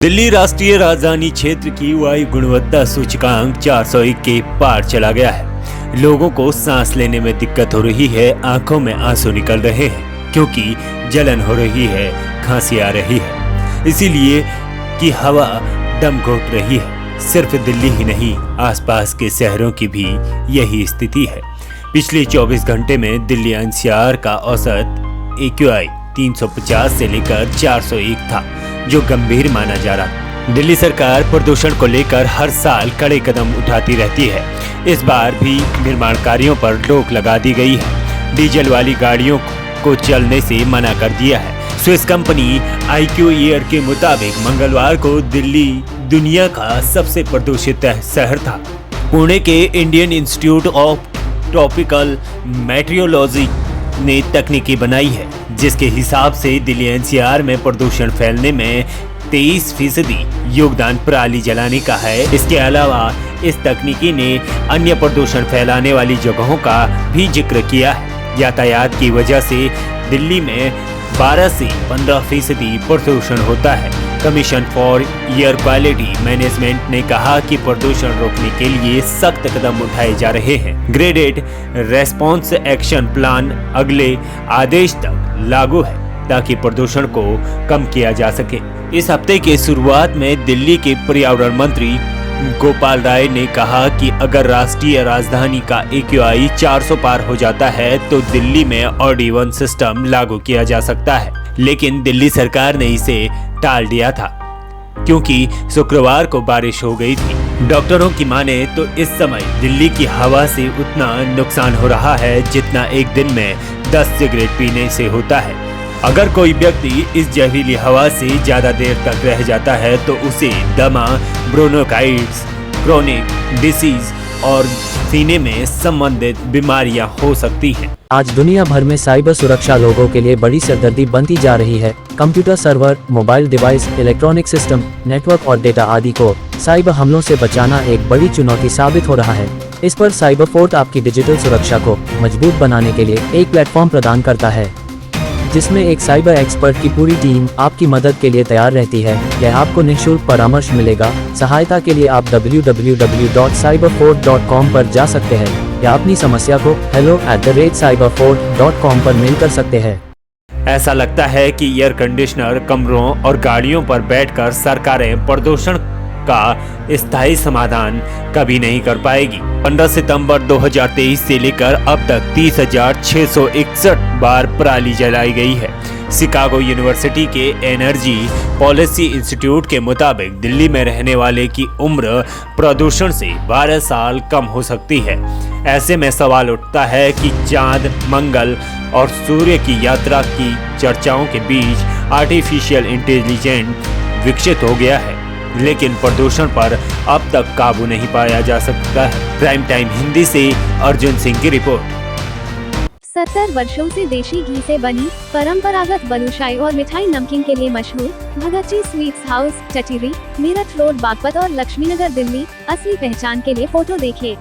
दिल्ली राष्ट्रीय राजधानी क्षेत्र की वायु गुणवत्ता सूचकांक 401 के पार चला गया है। लोगों को सांस लेने में दिक्कत हो रही है, आंखों में आंसू निकल रहे हैं क्योंकि जलन हो रही है, खांसी आ रही है, इसीलिए कि हवा दम घोट रही है। सिर्फ दिल्ली ही नहीं, आसपास के शहरों की भी यही स्थिति है। पिछले 24 घंटे में दिल्ली एनसीआर का औसत AQI 350 से लेकर 401 था, जो गंभीर माना जा रहा। दिल्ली सरकार प्रदूषण को लेकर हर साल कड़े कदम उठाती रहती है। इस बार भी निर्माण कार्यों पर रोक लगा दी गई है। डीजल वाली गाड़ियों को चलने से मना कर दिया है। स्विस कंपनी IQ एयर के मुताबिक मंगलवार को दिल्ली दुनिया का सबसे प्रदूषित शहर था। पुणे के Indian institute of tropical metrology ने तकनीकी बनाई है, जिसके हिसाब से दिल्ली एनसीआर में प्रदूषण फैलने में 23% योगदान पराली जलाने का है। इसके अलावा इस तकनीकी ने अन्य प्रदूषण फैलाने वाली जगहों का भी जिक्र किया है। यातायात की वजह से दिल्ली में 12 से 15% प्रदूषण होता है। Commission for air quality management ने कहा कि प्रदूषण रोकने के लिए सख्त कदम उठाए जा रहे हैं। ग्रेडेड रेस्पॉन्स एक्शन प्लान अगले आदेश तक लागू है ताकि प्रदूषण को कम किया जा सके। इस हफ्ते के शुरुआत में दिल्ली के पर्यावरण मंत्री गोपाल राय ने कहा कि अगर राष्ट्रीय राजधानी का AQI 400 पार हो जाता है तो दिल्ली में OD1 सिस्टम लागू किया जा सकता है, लेकिन दिल्ली सरकार ने इसे टाल दिया था क्योंकि शुक्रवार को बारिश हो गई थी। डॉक्टरों की माने तो इस समय दिल्ली की हवा से उतना नुकसान हो रहा है जितना एक दिन में 10 सिगरेट पीने से होता है। अगर कोई व्यक्ति इस जहरीली हवा से ज्यादा देर तक रह जाता है तो उसे दमा, ब्रोंकाइटिस, क्रोनिक डिसीज और सीने में संबंधित बीमारियां हो सकती हैं। आज दुनिया भर में साइबर सुरक्षा लोगों के लिए बड़ी सरदर्दी बनती जा रही है। Computer server, mobile device, electronic system, network और डेटा आदि को साइबर हमलों से बचाना एक बड़ी चुनौती साबित हो रहा है। इस पर साइबर फोर्ट आपकी डिजिटल सुरक्षा को मजबूत बनाने के लिए एक प्लेटफॉर्म प्रदान करता है, जिसमें एक साइबर एक्सपर्ट की पूरी टीम आपकी मदद के लिए तैयार रहती है। यह आपको निःशुल्क परामर्श मिलेगा। सहायता के लिए आप www.cyberfort.com पर जा सकते हैं या अपनी समस्या को hello@cyberfort.com पर मेल कर सकते हैं। ऐसा लगता है कि एयर कंडीशनर कमरों और गाड़ियों पर बैठकर सरकारें प्रदूषण का स्थायी समाधान कभी नहीं कर पाएगी। 15 सितंबर 2023 से लेकर अब तक 30,661 बार पराली जलाई गई है। शिकागो यूनिवर्सिटी के एनर्जी पॉलिसी इंस्टीट्यूट के मुताबिक दिल्ली में रहने वाले की उम्र प्रदूषण से 12 साल कम हो सकती है। ऐसे में सवाल उठता है कि चांद, मंगल और सूर्य की यात्रा की चर्चाओं के बीच आर्टिफिशियल इंटेलिजेंस विकसित हो गया है, लेकिन प्रदूषण पर अब तक काबू नहीं पाया जा सकता है। प्राइम टाइम हिंदी से अर्जुन सिंह की रिपोर्ट। 70 वर्षों से देशी घी से बनी परंपरागत बलूशाही और मिठाई नमकीन के लिए मशहूर Bhagat ji sweets house, Tatiri, Meerut road, Baghpat और लक्ष्मीनगर, दिल्ली। असली पहचान के लिए फोटो देखें।